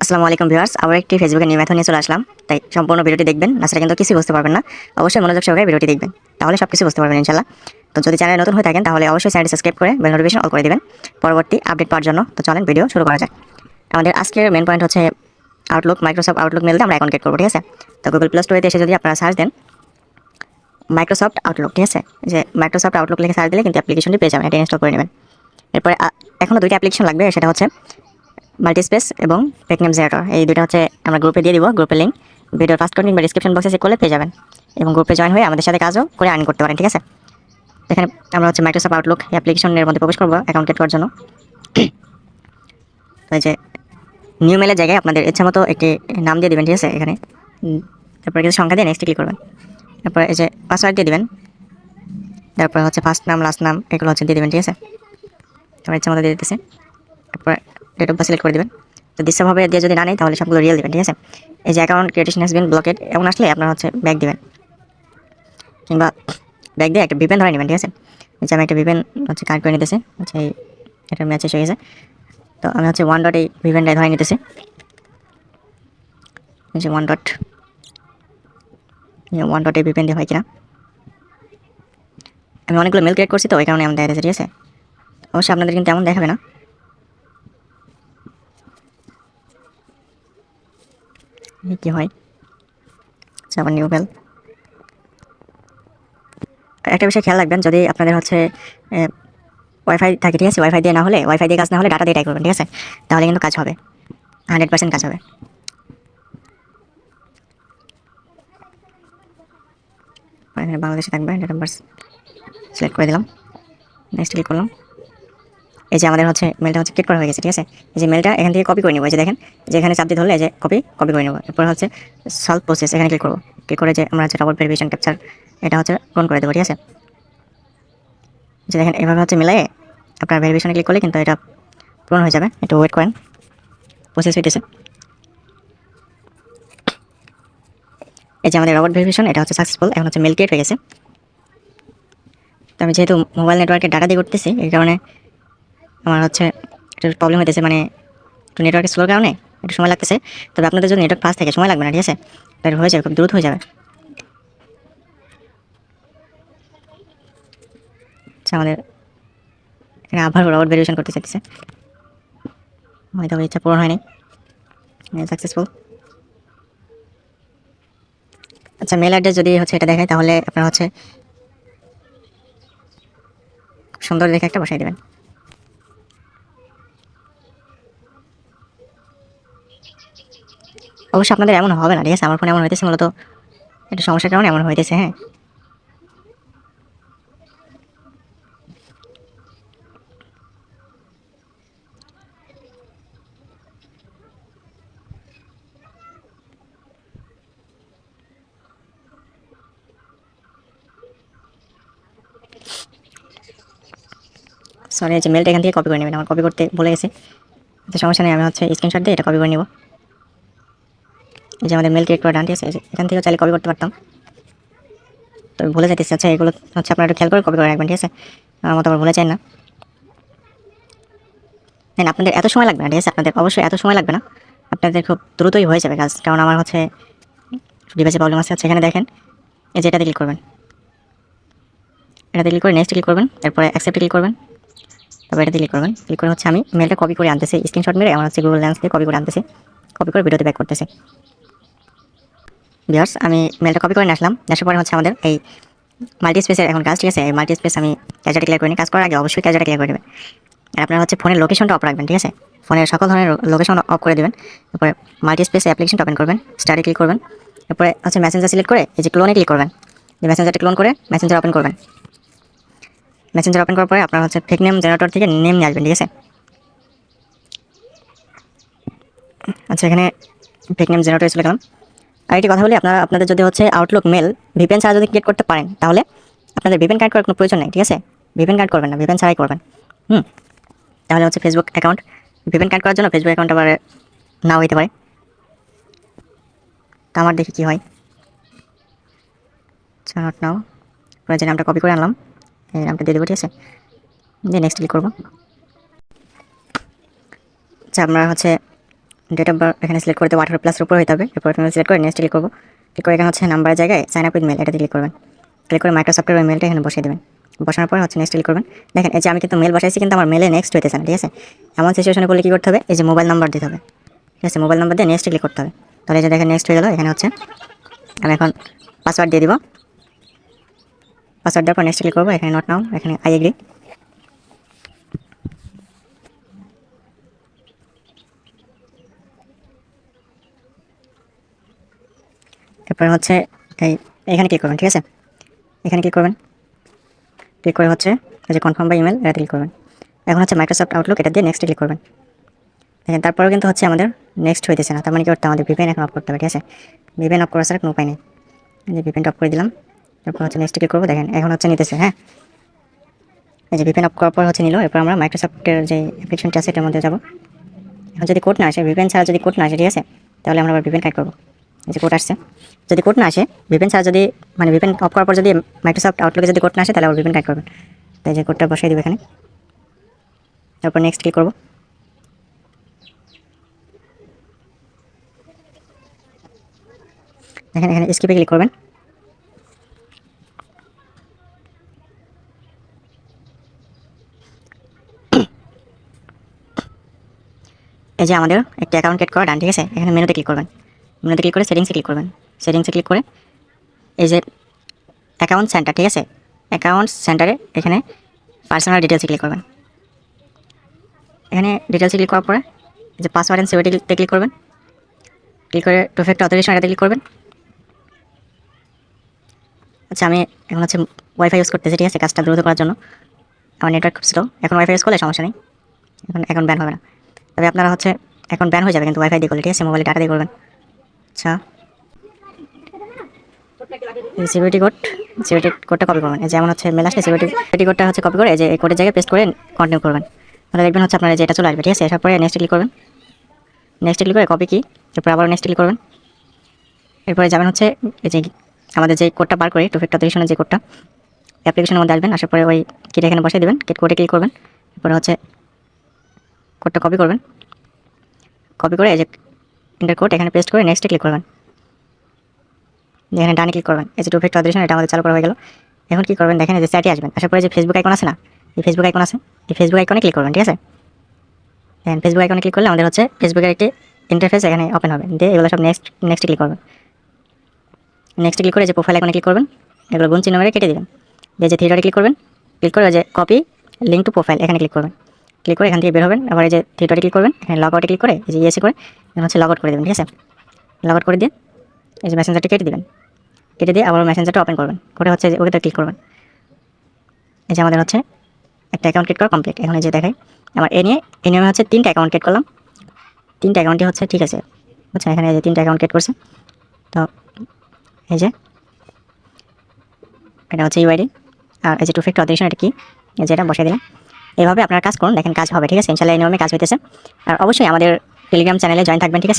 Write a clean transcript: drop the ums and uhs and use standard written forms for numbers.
আসসালামু আলাইকুম ভিউয়ার্স, আবার একটি ফেসবুকে নিউ মেথড নিয়ে চলে আসলাম। তাই সম্পূর্ণ ভিডিওটি দেখবেন, নাছাড়া কিন্তু কিছুই বুঝতে পারবেন না। অবশ্যই মনোযোগ সহকারে ভিডিওটি দেখবেন, তাহলে সবকিছু বুঝতে পারবেন ইনশাআল্লাহ। তো যদি চ্যানেলে নতুন হয়ে থাকেন তাহলে অবশ্যই চ্যানেলটি সাবস্ক্রাইব করে বেল নোটিফিকেশন অল করে দিবেন পরবর্তী আপডেট পাওয়ার জন্য। তো চলেন ভিডিও শুরু করা যাক। আমাদের আজকের মেন পয়েন্ট হচ্ছে আউটলুক, মাইক্রোসফট আউটলুক মেল দিয়ে আমরা অ্যাকাউন্ট ক্রিয়েট করবো, ঠিক আছে। তো গুগল প্লে স্টোরেতে এসে যদি আপনারা সার্চ দেন মাইক্রোসফট আউটলুক, ঠিক আছে, যে মাইক্রোসফট আউটলুক লিখে সার্চ দিলে কিন্তু অ্যাপ্লিকেশনটি পেয়ে যাবেন, এটা ইনস্টল করে নেবেন। এরপরে এখনও দুইটা অ্যাপ্লিকেশন লাগবে, সেটা হচ্ছে মাল্টিস্পেস এবং টেকনেম জেনারেটর। এই দুটো হচ্ছে আমরা গ্রুপে দিয়ে দিব, গ্রুপের লিঙ্ক ভিডিওর ফার্স্ট কমেন্ট বা ডিসক্রিপশন বক্সে চেক করলে পেয়ে যাবেন, এবং গ্রুপে জয়েন হয়ে আমাদের সাথে কাজও করে আর্ন করতে পারেন, ঠিক আছে। এখানে আমরা হচ্ছে মাইক্রোসফট আউটলুক অ্যাপ্লিকেশনের মধ্যে প্রবেশ করবো অ্যাকাউন্ট ক্রিয়েট করার জন্য। তো এই যে নিউ মেলের জায়গায় আপনাদের ইচ্ছা মতো একটি নাম দিয়ে দেবেন, ঠিক আছে। এখানে তারপরে কিছু সংখ্যা দিয়ে নেক্সট ক্লিক করবেন। তারপরে এই যে পাসওয়ার্ড দিয়ে দেবেন, তারপরে হচ্ছে ফার্স্ট নাম লাস্ট নাম এগুলো হচ্ছে দিয়ে দেবেন, ঠিক আছে। তোমার ইচ্ছা মতো দিয়ে দিতেছে। তারপরে ডেট অফ বার্থ সিলেক্ট করে দেবেন। তো দৃশ্যভাবে দিয়ে যদি না নেই তাহলে সবগুলো রিয়েল দেবেন, ঠিক আছে। এই যে অ্যাকাউন্ট ক্রিয়েটেশন হ্যাজ বিন ব্লকেড এমন আসলে আপনার হচ্ছে ব্যাক দিবেন, কিংবা ব্যাক দিয়ে একটা ভিপেন ধরে নেবেন, ঠিক আছে। যে আমি একটা ভিপেন হচ্ছে কানেক্ট করে নিতেছি, হচ্ছে এটা ম্যাচ এসে গেছে। তো আমি হচ্ছে 1 ডট এই ভিপেনটাই ধরে নিতেছি, যে 1 ডট এই ভিপেন দিয়ে হয় কিনা। আমি অনেকগুলো মেল ক্রিয়েট করছি তো এই কারণে এমন দেখা যাচ্ছে, ঠিক আছে। অবশ্যই আপনাদের কিন্তু এমন দেখাবে না, কি হয়। আচ্ছা, আবার নিউ মেল। একটা বিষয় খেয়াল রাখবেন, যদি আপনাদের হচ্ছে ওয়াইফাই থাকে, ঠিক আছে, ওয়াইফাই দিয়ে না হলে, ওয়াইফাই দিয়ে কাজ না হলে ডাটা দিয়ে ট্রাই করবেন, ঠিক আছে। তাহলে কিন্তু কাজ হবে, 100% কাজ হবে। এখানে বাংলাদেশে থাকবে, ডেট অফ বার্থ সিলেক্ট করে দিলাম, নেক্সট ক্লিক করলাম। এই যে আমাদের হচ্ছে মেলটা হচ্ছে ক্রিয়েট করা হয়ে গেছে, ঠিক আছে। এই যে মেলটা এখান থেকে কপি করে নেবো, এই যে দেখেন, যে এখানে চাপ দিয়ে ধরলে এই যে কপি করে নেবো। এরপর হচ্ছে সলভ প্রসেস, এখানে ক্লিক করবো। ক্লিক করে যে আমরা হচ্ছে ডবল ভেরিফিকেশন ক্যাপচার এটা হচ্ছে পূরণ করে দেবো, ঠিক আছে। যে দেখেন এভাবে হচ্ছে মিলাই আপনার ভেরিফিকেশনে ক্লিক করলে কিন্তু এটা পূরণ হয়ে যাবে। একটু ওয়েট করেন, প্রসেস হইতেছে। এই যে আমাদের রবট ভেরিফিকেশন এটা হচ্ছে সাকসেসফুল, এখন হচ্ছে মেল ক্রিয়েট হয়ে গেছে। তো আমি যেহেতু মোবাইল নেটওয়ার্কে ডাটা দিয়ে করতেছি এই কারণে আমার হচ্ছে একটু প্রবলেম হইতেছে, মানে একটু নেটওয়ার্কের স্লোর কারণে একটু সময় লাগতেছে। তবে আপনাদের যদি নেটওয়ার্ক ফাস্ট থাকে সময় লাগবে না, ঠিক আছে, এটা হয়ে যাবে, খুব দ্রুত হয়ে যাবে। আচ্ছা, আমাদের এখানে আবার রবট ভেরিফিকেশন করতে চাইতেছে, হয়তো ইচ্ছা পূরণ হয়নি, সাকসেসফুল। আচ্ছা, মেল অ্যাড্রেস যদি হচ্ছে এটা দেখায় তাহলে আপনারা হচ্ছে খুব সুন্দর দেখে একটা বসাই দেবেন। অবশ্যই আপনাদের এমন হবে না, ঠিক আছে। আমার ফোনে এমন হইতেছে মূলত একটু সমস্যার কারণে এমন হইতেছে, হ্যাঁ। সরি, এই যে মেলটা এখান থেকে কপি করে নেবেন, আমার কপি করতে ভুলে গেছি। তো সমস্যা নেই, আমি হচ্ছে স্ক্রিনশট দিয়ে এটা কপি করে নিব। এই যে আমাদের মেল ক্রিয়েট করা ডান, ঠিক আছে। এখান থেকে চাইলে কপি করতে পারতাম, তো ভুলে যাইতেছি। আচ্ছা, এগুলো হচ্ছে আপনারা একটু খেয়াল করে কপি করে রাখবেন, ঠিক আছে। আমার মতো আবার ভুলে চাই না। দেন আপনাদের এত সময় লাগবে না, ঠিক আছে, আপনাদের অবশ্যই এত সময় লাগবে না, আপনাদের খুব দ্রুতই হয়ে যাবে কাজ। কারণ আমার হচ্ছে ডিভাইসে প্রবলেম আছে। আচ্ছা, এখানে দেখেন, এই যে এটাতে ক্লিক করবেন, এটাতে ক্লিক করে নেক্সট ক্লিক করবেন, এরপরে অ্যাকসেপ্টে ক্লিক করবেন, তারপর এটাতে ক্লিক করবেন। ক্লিক করে হচ্ছে আমি মেলটা কপি করে আনতেছি, স্ক্রিনশট মেরে আমার হচ্ছে গুগল লেন্স দিয়ে কপি করে আনতেছি, কপি করে ভিডিওতে ব্যাক করতেছি। ভিউয়ার্স, আমি মেলটা কপি করে নিয়ে আসলাম, আসার পরে হচ্ছে আমাদের এই মাল্টি স্পেসের এখন কাজ, ঠিক আছে। এই মাল্টি স্পেস আমি ক্যাজটা ক্লিয়ার করে নিই। কাজ করার আগে অবশ্যই ক্যাজটা ক্লিয়ার করে দেবেন। আর আপনারা হচ্ছে ফোনের লোকেশনটা অফ রাখবেন, ঠিক আছে। ফোনের সকল ধরনের লোকেশন অফ করে দেবেন। তারপরে মাল্টি স্পেস অ্যাপ্লিকেশনটা ওপেন করবেন, স্টার্টে ক্লিক করবেন। তারপরে হচ্ছে মেসেঞ্জার সিলেক্ট করে এই যে ক্লোনে ক্লিক করবেন। যে মেসেঞ্জারটা ক্লোন করে মেসেঞ্জার ওপেন করবেন। মেসেঞ্জার ওপেন করার পরে আপনারা হচ্ছে ফেক নেম জেনারেটর থেকে নেম নিয়ে আসবেন, ঠিক আছে। আচ্ছা, এখানে ফেক নেম জেনারেটর চলে গেলাম। আর একটি কথা বলি, আপনারা আপনাদের যদি হচ্ছে আউটলুক মেল ভিপিএন ছাড়া যদি ক্রিয়েট করতে পারেন তাহলে আপনাদের ভিপিএন কানেক্ট করার কোনো প্রয়োজন নেই, ঠিক আছে। ভিপিএন কানেক্ট করবেন না, ভিপিএন ছাড়াই করবেন। তাহলে হচ্ছে ফেসবুক অ্যাকাউন্ট ভিপিএন কানেক্ট করার জন্য ফেসবুক অ্যাকাউন্ট আবার নাও হইতে পারে। তো আমার দেখি কী হয়। আচ্ছা, নট নাও। যে নামটা কপি করে আনলাম এই নামটা দিয়ে দেবো, ঠিক আছে। দিয়ে নেক্সট ক্লিক করবো। আচ্ছা, আমরা হচ্ছে ডেট অফ বার্থ এখানে সিলেক্ট করতে 18+ উপরে হতে হবে। এরপর এখানে সিলেক্ট করে নেক্সট ক্লিক করবো। ক্লিক করে এখানে হচ্ছে নাম্বারের জায়গায় সাইন আপ উইথ মেল এটাতে ক্লিক করবেন। ক্লিক করে মাইক্রোসফটের ওই মেলটা এখানে বসিয়ে দেবেন। বসানোর পর হচ্ছে নেক্সট ক্লিক করবেন। দেখেন এই যে আমি কিন্তু মেল বসাইছি, কিন্তু আমার মেলে নেক্সট হইতেছে না, ঠিক আছে। এমন সিচুয়েশনে পড়লে কী করতে হবে, এই যে মোবাইল নাম্বার দিতে হবে, ঠিক আছে। মোবাইল নাম্বার দিয়ে নেক্সট ক্লিক করতে হবে। তাহলে এই যে দেখেন নেক্সট হয়ে গেল। এখানে হচ্ছে আমি এখন পাসওয়ার্ড দিয়ে দিব। পাসওয়ার্ড দেওয়ার পর নেক্সট ক্লিক করবো। এখানে নট নাও, এখানে আই এগ্রি। এরপর হচ্ছে এখানে ক্লিক করবেন, ঠিক আছে। এখানে ক্লিক করবেন। ক্লিক করে হচ্ছে এই যে কনফার্ম বাই ইমেল এটা ক্লিক করবেন। এখন হচ্ছে মাইক্রোসফট আউটলুক এটা দিয়ে নেক্সট ক্লিক করবেন। দেখেন তারপরেও কিন্তু হচ্ছে আমাদের নেক্সট হইতেছে না। তার মানে কি করতে, আমাদের ভিপিএন এখন অফ করতে হবে, ঠিক আছে। ভিপিএন অফ করার ছাড়া কোনো উপায় নেই। এই যে ভিপিএনটা অফ করে দিলাম। তারপর হচ্ছে নেক্সট ক্লিক করবো। দেখেন এখন হচ্ছে নিতেছে, হ্যাঁ। এই যে ভিপিএন অফ করার পর হচ্ছে নিল। এরপর আমরা মাইক্রোসফটের যে অ্যাপ্লিকেশনটা আছে এটার মধ্যে যাবো। এখন যদি কোড না আসে, ভিপিএন ছাড়া যদি কোড না আসে, ঠিক আছে, তাহলে আমরা আবার ভিপিএন কানেক্ট করবো। এই যে কোড আসছে, যদি কোড না আসে, ভিপিএন ছাড়া যদি মানে ভিপিএন অফ করার পর যদি মাইক্রোসফট আউটলুকে যদি কোড না আসে, তাহলে আবার ভিপিএন কানেক্ট করবেন। তাই যে কোডটা বসাই দেবো এখানে। তারপর নেক্সট ক্লিক করবো। দেখেন এখানে স্কিপে ক্লিক করবেন। এই যে আমাদের একটা অ্যাকাউন্ট ক্রিয়েট করা ডান, ঠিক আছে। এখানে মেনুতে ক্লিক করবেন। মেনুতে ক্লিক করে সেটিংসে ক্লিক করবেন। সেটিংসে ক্লিক করে এই যে অ্যাকাউন্ট সেন্টার, ঠিক আছে, অ্যাকাউন্ট সেন্টারে এখানে পার্সোনাল ডিটেলসে ক্লিক করবেন। এখানে ডিটেলসে ক্লিক করার পরে যে পাসওয়ার্ড অ্যান্ড সিকিউরিটিতে ক্লিক করবেন। ক্লিক করে টু ফ্যাক্টর অথেন্টিকেশন এটাতে ক্লিক করবেন। আচ্ছা আমি এখন হচ্ছে ওয়াইফাই ইউজ করতেছি, ঠিক আছে, কাজটা দ্রুত করার জন্য। আমার নেটওয়ার্ক খুব স্লো। এখন ওয়াইফাই ইউজ করলে সমস্যা নেই, এখন ব্যান হবে না। তবে আপনারা হচ্ছে এখন ব্যান হয়ে যাবে কিন্তু ওয়াইফাই দিয়ে করলে, ঠিক আছে, মোবাইলে ডাটা দিয়ে করবেন। আচ্ছা সিকিউরিটি কোডটা কপি করবেন। যেমন হচ্ছে মেল আসলে সিকিউরিটি কোডটা হচ্ছে কপি করে যে এই কোডের জায়গায় পেস্ট করে কন্টিনিউ করবেন। তাহলে দেখবেন হচ্ছে আপনারা যে এটা চলে আসবে, ঠিক আছে। এসব পরে নেক্সট ক্লিক করবেন। নেক্সট ক্লিক করে কপি কি, এরপর আবার নেক্সট ক্লিক করবেন। এরপরে যাবেন হচ্ছে এই যে আমাদের যে কোডটা বার করি টু ফ্যাক্টর অথেন্টিকেশনের যে কোডটা, অ্যাপ্লিকেশনের মধ্যে আসবেন। আসার পরে ওই কিটা এখানে বসিয়ে দেবেন। কোডে ক্লিক করবেন। এরপরে হচ্ছে কোডটা কপি করবেন। কপি করে এই যে ইন্টার কোড এখানে পেস্ট করে নেক্সটে ক্লিক করবেন। এখানে ডানে ক্লিক করবেন। এই যে টু ফ্যাক্টর অথেন্টিকেশন এটা আমাদের চালু করা হয়ে গেল। এখন কি করবেন, দেখেন এই যে চ্যাটে আসবেন। আসার পরে যে ফেসবুক আইকন আছে না, এই ফেসবুক আইকন আছে, এই ফেসবুক আইকনে ক্লিক করবেন, ঠিক আছে। দেখেন ফেসবুক আইকনে ক্লিক করলে আমাদের হচ্ছে ফেসবুকের একটি ইন্টারফেস এখানে ওপেন হবে। দিয়ে এগুলো সব নেক্সট ক্লিক করবেন। নেক্সট ক্লিক করে যে প্রোফাইল আইকনে ক্লিক করবেন। এগুলো গুণ চিহ্ন মেরে কেটে দেবেন। দিয়ে যে থ্রি ডটে ক্লিক করবেন। ক্লিক করে যে কপি লিঙ্ক টু প্রোফাইল এখানে ক্লিক করবেন। ক্লিক করে এখান থেকে বের হবেন। আবার এই যে থ্রি ডটে ক্লিক করবেন। এখানে লগ আউটে ক্লিক করে এই যে ইয়েসে করে এখানে হচ্ছে লগ আউট করে দেবেন, ঠিক আছে। লগ আউট করে দিয়ে এই যে মেসেঞ্জারটা কেটে দেবেন। কেটে দিয়ে আবার মেসেঞ্জারটা ওপেন করবেন। করে হচ্ছে ওকেতে ক্লিক করবেন। এই যে আমাদের হচ্ছে একটা অ্যাকাউন্ট ক্রিয়েট করা কমপ্লিট। এখন এই যে দেখাই আমার এই নিয়মে হচ্ছে 3টা অ্যাকাউন্ট ক্রিয়েট করলাম। 3টা অ্যাকাউন্টই হচ্ছে ঠিক আছে, বুঝছেন। এখানে এই যে 3টা অ্যাকাউন্ট ক্রিয়েট করছে। তো এই যে এটা হচ্ছে ইউআইডি, আর এই যে টু ফ্যাক্টর অথেন্টিকেশন এটা কি, এই যে এটা বসাই দিলাম। এইভাবে আপনারা কাজ করুন, দেখেন কাজ হবে, ঠিক আছে। ইনশাআল্লাহ এই নিয়মে কাজ হইতেছে। আর অবশ্যই আমাদের টেলিগ্রাম চ্যানেলে জয়েন থাকবেন, ঠিক আছে।